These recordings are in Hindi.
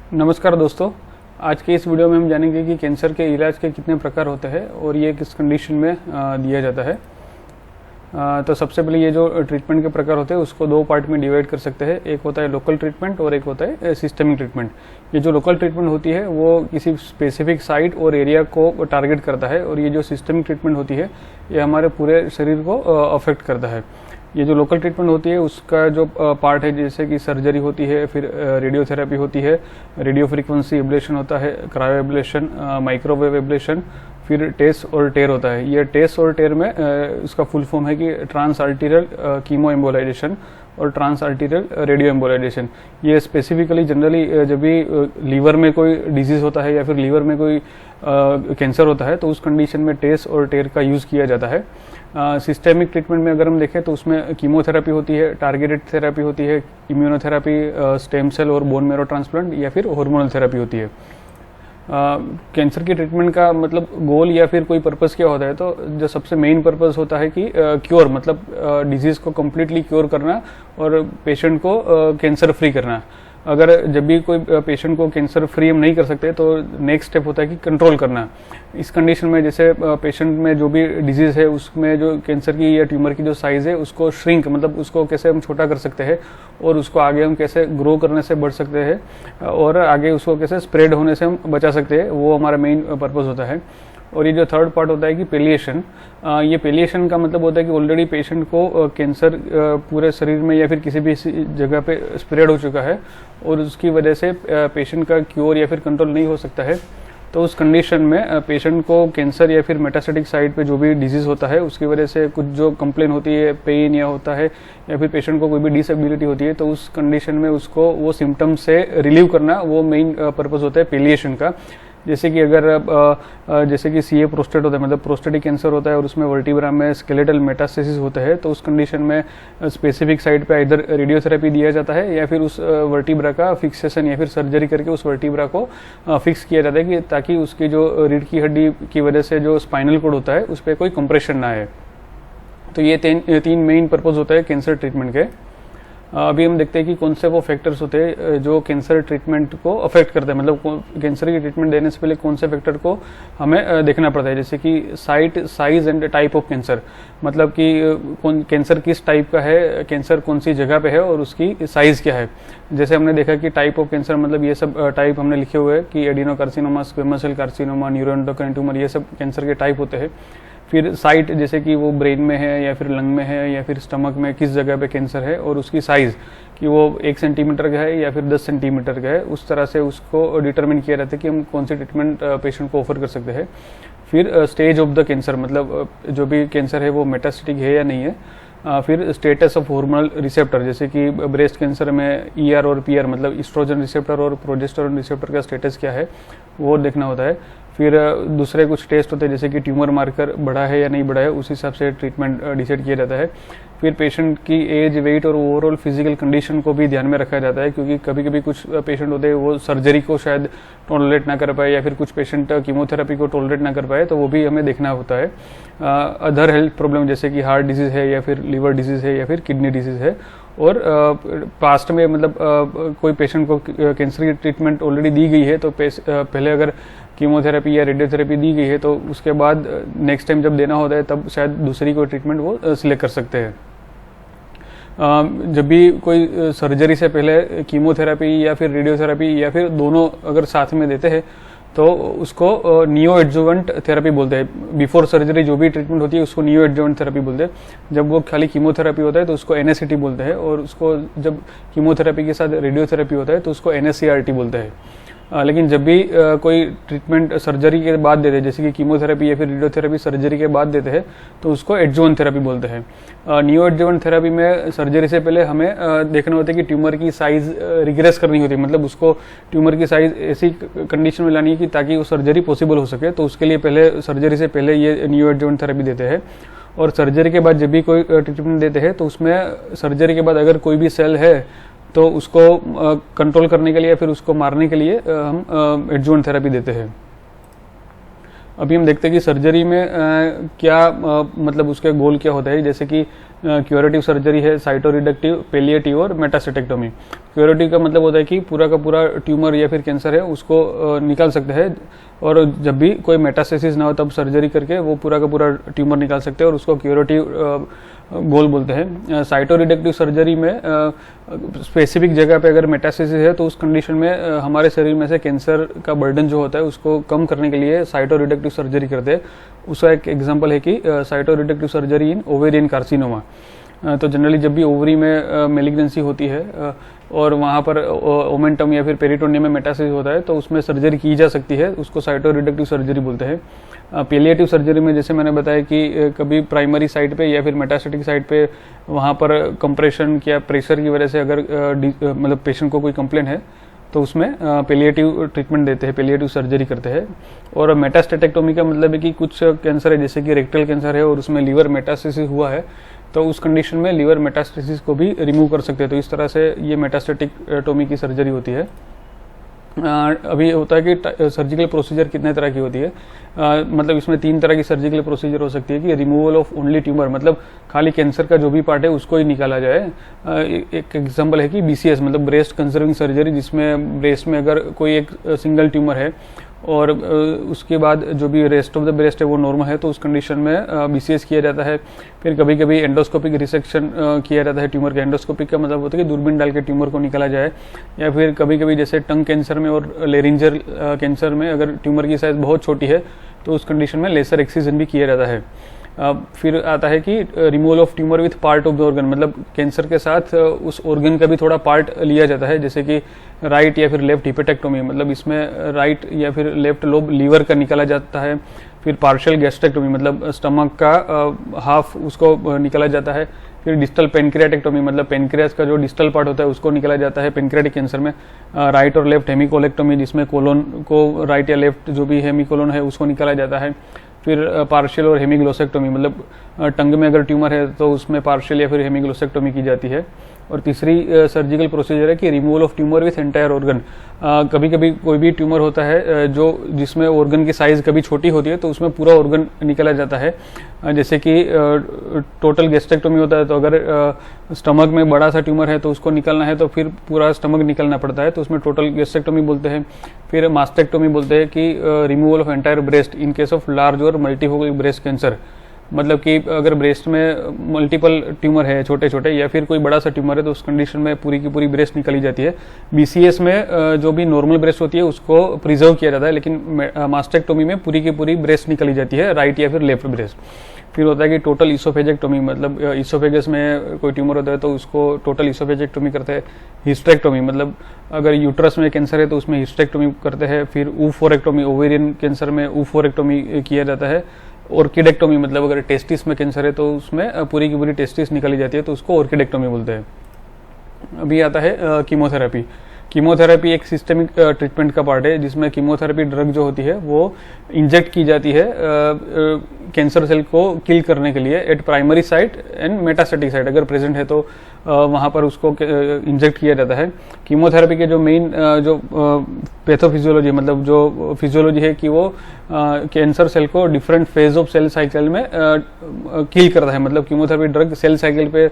नमस्कार दोस्तों, आज के इस वीडियो में हम जानेंगे कि कैंसर के इलाज के कितने प्रकार होते हैं और ये किस कंडीशन में दिया जाता है। तो सबसे पहले ये जो ट्रीटमेंट के प्रकार होते हैं उसको दो पार्ट में डिवाइड कर सकते हैं। एक होता है लोकल ट्रीटमेंट और एक होता है सिस्टमिक ट्रीटमेंट। ये जो लोकल ट्रीटमेंट होती है वो किसी स्पेसिफिक साइट और एरिया को टारगेट करता है, और ये जो सिस्टमिक ट्रीटमेंट होती है ये हमारे पूरे शरीर को अफेक्ट करता है। ये जो लोकल ट्रीटमेंट होती है उसका जो पार्ट है, जैसे कि सर्जरी होती है, फिर रेडियोथेरेपी होती है, रेडियो फ्रीक्वेंसी एब्लेशन होता है, क्रायो एब्लेशन, माइक्रोवेव एब्लेशन, फिर टेस और टेर होता है। ये टेस और टेर में उसका फुल फॉर्म है कि ट्रांस आर्टीरियल कीमो एम्बोलाइजेशन और ट्रांस आर्टीरियल रेडियो एम्बोलाइजेशन। ये स्पेसिफिकली जनरली जब भी लीवर में कोई डिजीज होता है या फिर लीवर में कोई कैंसर होता है तो उस कंडीशन में टेस और टेर का यूज़ किया जाता है। सिस्टेमिक ट्रीटमेंट में अगर हम देखें तो उसमें कीमोथेरेपी होती है, टारगेटेड थेरेपी होती है, इम्यूनोथेरेपी, स्टेम सेल और बोन मेरो ट्रांसप्लांट या फिर हार्मोनल थेरेपी होती है। कैंसर की ट्रीटमेंट का मतलब गोल या फिर कोई पर्पस क्या होता है, तो जो सबसे मेन पर्पस होता है कि क्योर, मतलब डिजीज को कम्प्लीटली क्योर करना और पेशेंट को कैंसर फ्री करना। अगर जब भी कोई पेशेंट को कैंसर फ्री हम नहीं कर सकते तो नेक्स्ट स्टेप होता है कि कंट्रोल करना। इस कंडीशन में जैसे पेशेंट में जो भी डिजीज है उसमें जो कैंसर की या ट्यूमर की जो साइज है उसको श्रिंक, मतलब उसको कैसे हम छोटा कर सकते हैं और उसको आगे हम कैसे ग्रो करने से बढ़ सकते हैं और आगे उसको कैसे स्प्रेड होने से हम बचा सकते हैं, वो हमारा मेन पर्पस होता है। और ये जो थर्ड पार्ट होता है कि पेलिएशन, ये पेलिएशन का मतलब होता है कि ऑलरेडी पेशेंट को कैंसर पूरे शरीर में या फिर किसी भी जगह पे स्प्रेड हो चुका है और उसकी वजह से पेशेंट का क्योर या फिर कंट्रोल नहीं हो सकता है। तो उस कंडीशन में पेशेंट को कैंसर या फिर मेटास्टेटिक साइट पे जो भी डिजीज होता है उसकी वजह से कुछ जो कंप्लेन होती है, पेन या होता है या फिर पेशेंट को कोई भी डिसेबिलिटी होती है, तो उस कंडीशन में उसको वो सिम्टम से रिलीव करना, वो मेन पर्पस होता है पेलिएशन का। जैसे कि अगर जैसे कि सीए प्रोस्टेट होता है, मतलब प्रोस्टेटिक कैंसर होता है और उसमें वर्टिब्रा में स्केलेटल मेटास्टेसिस होता है, तो उस कंडीशन में स्पेसिफिक साइट पे इधर रेडियोथेरेपी दिया जाता है या फिर उस वर्टिब्रा का फिक्सेशन या फिर सर्जरी करके उस वर्टिब्रा को फिक्स किया जाता है कि ताकि उसकी जो रीढ़ की हड्डी की वजह से जो स्पाइनल कोड होता है उस पर कोई कंप्रेशन ना आए। तो ये तीन मेन पर्पज होता है कैंसर ट्रीटमेंट के। अभी हम देखते हैं कि कौन से वो फैक्टर्स होते हैं जो कैंसर ट्रीटमेंट को अफेक्ट करते हैं, मतलब कैंसर की ट्रीटमेंट देने से पहले कौन से फैक्टर को हमें देखना पड़ता है। जैसे कि site, size and type of cancer, मतलब कि कैंसर किस टाइप का है, कैंसर कौन सी जगह पे है और उसकी साइज क्या है। जैसे हमने देखा कि टाइप ऑफ कैंसर, मतलब ये सब टाइप हमने लिखे हुए हैं कि adenocarcinoma, squamous cell carcinoma, neuroendocrine tumour, ये सब कैंसर के टाइप होते हैं। फिर साइट, जैसे कि वो ब्रेन में है या फिर लंग में है या फिर स्टमक में, किस जगह पे कैंसर है, और उसकी साइज़ कि वो 1 सेंटीमीटर का है या फिर 10 सेंटीमीटर का है, उस तरह से उसको डिटरमिन किया जाता है कि हम कौन सी ट्रीटमेंट पेशेंट को ऑफर कर सकते हैं। फिर स्टेज ऑफ द कैंसर, मतलब जो भी कैंसर है वो मेटास्टेटिक है या नहीं है। फिर स्टेटस ऑफ हार्मोनल रिसेप्टर, जैसे कि ब्रेस्ट कैंसर में ईआर और पीआर, मतलब ईस्ट्रोजन रिसेप्टर और प्रोजेस्टेरोन रिसेप्टर का स्टेटस क्या है वो देखना होता है। फिर दूसरे कुछ टेस्ट होते हैं जैसे कि ट्यूमर मार्कर बढ़ा है या नहीं बढ़ा है, उस हिसाब से ट्रीटमेंट डिसाइड किया जाता है। फिर पेशेंट की एज, वेट और ओवरऑल फिजिकल कंडीशन को भी ध्यान में रखा जाता है, क्योंकि कभी कभी कुछ पेशेंट होते हैं वो सर्जरी को शायद टॉलरेट ना कर पाए या फिर कुछ पेशेंट कीमोथेरेपी को टॉलरेट ना कर पाए, तो वो भी हमें देखना होता है। अदर हेल्थ प्रॉब्लम जैसे कि हार्ट डिजीज़ है या फिर लीवर डिजीज़ है या फिर किडनी डिजीज़ है, और पास्ट में मतलब कोई पेशेंट को कैंसर की ट्रीटमेंट ऑलरेडी दी गई है तो पहले अगर कीमोथेरेपी या रेडियोथेरेपी दी गई है तो उसके बाद नेक्स्ट टाइम जब देना होता है तब शायद दूसरी कोई ट्रीटमेंट वो सिलेक्ट कर सकते हैं। जब भी कोई सर्जरी से पहले कीमोथेरेपी या फिर रेडियोथेरेपी या फिर दोनों अगर साथ में देते हैं तो उसको नियो एडजुवेंट थेरेपी बोलते हैं। बिफोर सर्जरी जो भी ट्रीटमेंट होती है उसको नियो एडजुवेंट थेरेपी बोलते हैं। जब वो खाली कीमोथेरेपी होता है तो उसको एनएससीटी बोलते हैं, और उसको जब कीमोथेरेपी के साथ रेडियोथेरेपी होता है तो उसको एनएससीआरटी बोलते हैं। लेकिन जब भी कोई ट्रीटमेंट सर्जरी के बाद देते हैं, जैसे कि कीमोथेरेपी या फिर रेडियोथेरेपी सर्जरी के बाद देते हैं, तो उसको एडजुवेंट थेरेपी बोलते हैं। नियो एडजुवेंट थेरेपी में सर्जरी से पहले हमें देखना होता है कि ट्यूमर की साइज रिग्रेस करनी होती है, मतलब उसको ट्यूमर की साइज ऐसी कंडीशन में लानी है कि ताकि वो सर्जरी पॉसिबल हो सके। तो उसके लिए पहले सर्जरी से पहले ये नियो एडजुवेंट थेरेपी देते हैं। और सर्जरी के बाद जब भी कोई ट्रीटमेंट देते हैं तो उसमें सर्जरी के बाद अगर कोई भी सेल है तो उसको कंट्रोल करने के लिए या फिर उसको मारने के लिए हम एडजुवेंट थेरेपी देते हैं। अभी हम देखते हैं कि सर्जरी में क्या मतलब उसके गोल क्या होता है। जैसे कि क्यूरेटिव सर्जरी है, साइटोरिडक्टिव, पेलिएटिव और मेटास्टेटेक्टोमी। क्यूरेटिव का मतलब होता है कि पूरा का पूरा ट्यूमर या फिर कैंसर है उसको निकाल सकते हैं, और जब भी कोई मेटास्टेसिस ना हो तब सर्जरी करके वो पूरा का पूरा ट्यूमर निकाल सकते हैं और उसको क्यूरेटिव गोल बोलते हैं। साइटोरिडक्टिव सर्जरी में स्पेसिफिक जगह पे अगर मेटास्टेसिस है तो उस कंडीशन में हमारे शरीर में से कैंसर का बर्डन जो होता है उसको कम करने के लिए साइटोरिडक्टिव सर्जरी करते हैं। उसका एक एग्जांपल है कि साइटोरिडक्टिव सर्जरी इन ओवेरियन कार्सिनोमा। तो जनरली जब भी ओवरी में मेलिग्नेंसी होती है और वहाँ पर ओमेंटम या फिर पेरिटोनियम में मेटास्टेसिस होता है तो उसमें सर्जरी की जा सकती है, उसको साइटोरिडक्टिव सर्जरी बोलते हैं। पेलिएटिव सर्जरी में जैसे मैंने बताया कि कभी प्राइमरी साइट पे या फिर मेटास्टेटिक साइट पे वहाँ पर कंप्रेशन या प्रेशर की वजह से अगर मतलब पेशेंट को कोई कंप्लेन है तो उसमें पेलिएटिव ट्रीटमेंट देते हैं, पेलिएटिव सर्जरी करते हैं। और मेटास्टेटेक्टोमी का मतलब है कि कुछ कैंसर है जैसे कि रेक्टल कैंसर है और उसमें लीवर मेटास्टेसिस हुआ है तो उस कंडीशन में लीवर मेटास्टेसिस को भी रिमूव कर सकते हैं। तो इस तरह से ये मेटास्टेटिक्टोमी की सर्जरी होती है। अभी होता है कि सर्जिकल प्रोसीजर कितने तरह की होती है, मतलब इसमें 3 तरह की सर्जिकल प्रोसीजर हो सकती है कि रिमूवल ऑफ ओनली ट्यूमर, मतलब खाली कैंसर का जो भी पार्ट है उसको ही निकाला जाए। एक एग्जांपल है कि BCS मतलब ब्रेस्ट कंजर्विंग सर्जरी, जिसमें ब्रेस्ट में अगर कोई एक सिंगल ट्यूमर है और उसके बाद जो भी रेस्ट ऑफ द ब्रेस्ट है वो नॉर्मल है तो उस कंडीशन में BCS किया जाता है। फिर कभी कभी एंडोस्कोपिक रिसेक्शन किया जाता है ट्यूमर का। एंडोस्कोपिक का मतलब होता है कि दूरबीन डाल के ट्यूमर को निकाला जाए, या फिर कभी कभी जैसे टंग कैंसर में और लेरिंजल कैंसर में अगर ट्यूमर की साइज बहुत छोटी है तो उस कंडीशन में लेसर एक्सिजन भी किया जाता है। फिर आता है कि removal of tumour with part of the organ, मतलब कैंसर के साथ उस ऑर्गन का भी थोड़ा पार्ट लिया जाता है, जैसे कि राइट या फिर लेफ्ट हिपेटेक्टोमी, मतलब इसमें राइट या फिर लेफ्ट लोब लीवर का निकाला जाता है। फिर पार्शियल गैस्ट्रेक्टोमी मतलब स्टमक का हाफ उसको निकाला जाता है। फिर डिस्टल पेनक्रियाटेक्टोमी मतलब पेनक्रियास का जो डिस्टल पार्ट होता है उसको निकाला जाता है पेनक्रियाटिक कैंसर में। राइट और लेफ्ट हेमिकोलेक्टोमी जिसमें कोलोन को राइट या लेफ्ट जो भी हेमिकोलोन है उसको निकाला जाता है। फिर पार्शियल और हेमिग्लोसेक्टोमी मतलब टंग में अगर ट्यूमर है तो उसमें पार्शियल या फिर हेमिग्लोसेक्टोमी की जाती है। और तीसरी सर्जिकल प्रोसीजर है कि removal of tumour with entire organ. कभी कभी कोई भी ट्यूमर होता है जो जिसमें ऑर्गन की साइज कभी छोटी होती है तो उसमें पूरा ऑर्गन निकाला जाता है, जैसे कि टोटल गैस्ट्रेक्टोमी होता है तो अगर स्टमक में बड़ा सा ट्यूमर है तो उसको निकालना है तो फिर पूरा स्टमक निकालना पड़ता है तो उसमें टोटल गैस्ट्रेक्टोमी बोलते हैं। फिर मास्टेक्टोमी बोलते हैं कि removal of entire breast in case of large और मल्टीफोकल ब्रेस्ट कैंसर, मतलब कि अगर ब्रेस्ट में मल्टीपल ट्यूमर है छोटे छोटे या फिर कोई बड़ा सा ट्यूमर है तो उस कंडीशन में पूरी की पूरी ब्रेस्ट निकाली जाती है। BCS में जो भी नॉर्मल ब्रेस्ट होती है उसको प्रिजर्व किया जाता है, लेकिन मास्टेक्टोमी में पूरी की पूरी ब्रेस्ट निकाली जाती है, राइट या फिर लेफ्ट ब्रेस्ट। फिर होता है कि टोटल इसोफेजेक्टोमी, मतलब इसोफेगस में कोई ट्यूमर होता है तो उसको टोटल इसोफेजेक्टोमी करते हैं। हिस्टेक्टोमी मतलब अगर यूट्रस में कैंसर है तो उसमें हिस्टेक्टोमी करते हैं। फिर ऊफोरेक्टोमी, ओवेरियन कैंसर में ऊफोरेक्टोमी किया जाता है। ऑर्किडेक्टोमी मतलब अगर टेस्टिस में कैंसर है तो उसमें पूरी की पूरी टेस्टिस निकाली जाती है तो उसको ऑर्किडेक्टोमी बोलते हैं। अभी आता है कीमोथेरेपी। कीमोथेरेपी एक सिस्टेमिक ट्रीटमेंट का पार्ट है जिसमें कीमोथेरेपी ड्रग जो होती है वो इंजेक्ट की जाती है कैंसर सेल को किल करने के लिए eight primary site and metastatic site अगर प्रेजेंट है तो वहाँ पर उसको इंजेक्ट किया जाता है। कीमोथेरेपी के जो मेन जो पैथोफिजियोलॉजी मतलब जो फिजियोलॉजी है कि वो कैंसर सेल को different phase of cell cycle में किल करता है, मतलब कीमोथेरेपी ड्रग सेल साइकिल पे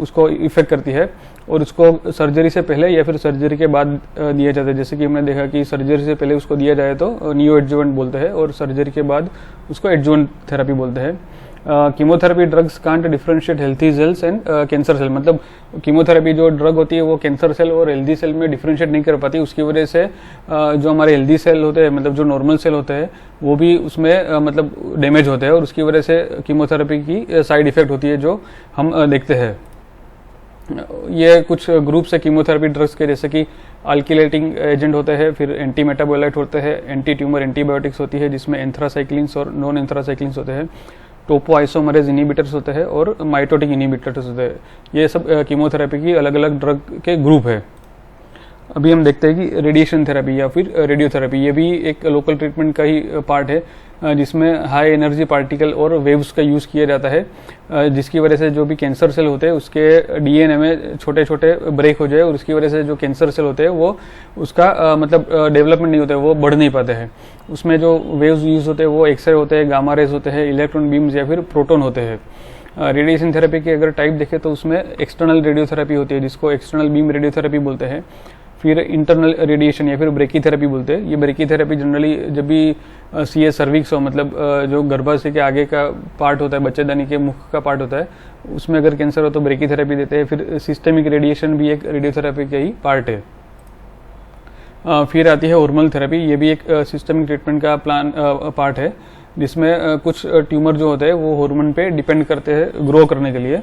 उसको इफेक्ट करती है और उसको सर्जरी से पहले या फिर सर्जरी के बाद दिया जाता है। जैसे कि हमने देखा कि सर्जरी से पहले उसको दिया जाए तो नियो एडजुवेंट बोलते हैं और सर्जरी के बाद उसको एडजुवेंट थेरेपी बोलते हैं। Chemotherapy drugs can't differentiate healthy cells and cancer cell, मतलब कीमोथेरेपी जो ड्रग होती है वो कैंसर सेल और हेल्दी सेल में डिफरेंशिएट नहीं कर पाती। उसकी वजह से जो हमारे हेल्दी सेल होते हैं मतलब जो नॉर्मल सेल होते हैं वो भी उसमें मतलब डैमेज होते हैं और उसकी वजह से कीमोथेरेपी की साइड इफेक्ट होती है जो हम देखते हैं। ये कुछ ग्रुप्स है कीमोथेरेपी ड्रग्स के, जैसे कि अल्किलेटिंग एजेंट होते हैं, फिर एंटी मेटाबोलाइट होते हैं, एंटी ट्यूमर एंटीबायोटिक्स होती है जिसमें एंथ्रासाइक्लिन्स और नॉन एंथ्रासाइक्लिन्स होते हैं, टोपो आइसोमरेज इनिबिटर्स होते हैं और माइटोटिक इनिबिटर्स होते हैं। ये सब कीमोथेरेपी की अलग अलग ड्रग के ग्रुप है। अभी हम देखते हैं कि रेडिएशन थेरेपी या फिर रेडियोथेरेपी, ये भी एक लोकल ट्रीटमेंट का ही पार्ट है जिसमें हाई एनर्जी पार्टिकल और वेव्स का यूज़ किया जाता है जिसकी वजह से जो भी कैंसर सेल होते हैं उसके डीएनए में छोटे छोटे ब्रेक हो जाए और उसकी वजह से जो कैंसर सेल होते हैं वो उसका मतलब डेवलपमेंट नहीं होता है, वो बढ़ नहीं पाते हैं। उसमें जो वेव्स यूज़ होते हैं वो एक्सरे होते हैं, गामा रेज होते हैं, इलेक्ट्रॉन बीम्स या फिर प्रोटॉन होते हैं। रेडिएशन थेरेपी की अगर टाइप देखें तो उसमें एक्सटर्नल रेडियोथेरेपी होती है जिसको एक्सटर्नल बीम रेडियोथेरेपी बोलते हैं, फिर इंटरनल रेडिएशन या फिर ब्रेकीथेरेपी बोलते हैं। ये ब्रेकीथेरेपी जनरली जब भी सीए सर्विक्स हो, मतलब जो गर्भाशय के आगे का पार्ट होता है, बच्चेदानी के मुख का पार्ट होता है, उसमें अगर कैंसर हो तो ब्रेकीथेरेपी देते हैं। फिर सिस्टेमिक रेडिएशन भी एक रेडियोथेरेपी का ही पार्ट है। फिर आती है हार्मोनल थेरेपी, ये भी एक सिस्टमिक ट्रीटमेंट का पार्ट है जिसमें कुछ ट्यूमर जो होते हैं वो हार्मोन पे डिपेंड करते हैं ग्रो करने के लिए।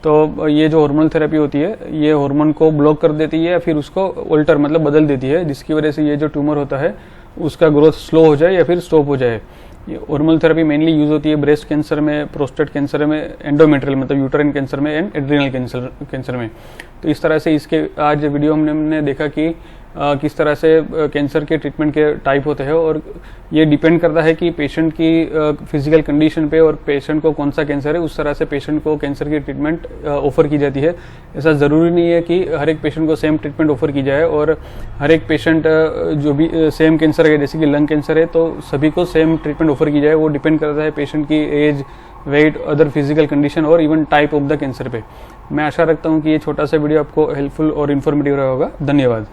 तो ये जो हार्मोनल थेरेपी होती है ये हार्मोन को ब्लॉक कर देती है या फिर उसको अल्टर मतलब बदल देती है, जिसकी वजह से ये जो ट्यूमर होता है उसका ग्रोथ स्लो हो जाए या फिर स्टॉप हो जाए। ये हार्मोनल थेरेपी मेनली यूज होती है ब्रेस्ट कैंसर में, प्रोस्टेट कैंसर में, एंडोमेट्रियल मतलब यूटराइन कैंसर में एंड एड्रिनल कैंसर में। तो इस तरह से इसके आज वीडियो हमने देखा कि किस तरह से कैंसर के ट्रीटमेंट के टाइप होते हैं, और ये डिपेंड करता है कि पेशेंट की फिजिकल कंडीशन पे और पेशेंट को कौन सा कैंसर है, उस तरह से पेशेंट को कैंसर की ट्रीटमेंट ऑफर की जाती है। ऐसा ज़रूरी नहीं है कि हर एक पेशेंट को सेम ट्रीटमेंट ऑफर की जाए, और हर एक पेशेंट जो भी सेम कैंसर है, जैसे कि लंग कैंसर है तो सभी को सेम ट्रीटमेंट ऑफर की जाए। वो डिपेंड करता है पेशेंट की age, weight, other physical condition और even type of the cancer पे। मैं आशा रखता हूँ कि ये छोटा सा वीडियो आपको हेल्पफुल और इन्फॉर्मेटिव रहा होगा। धन्यवाद।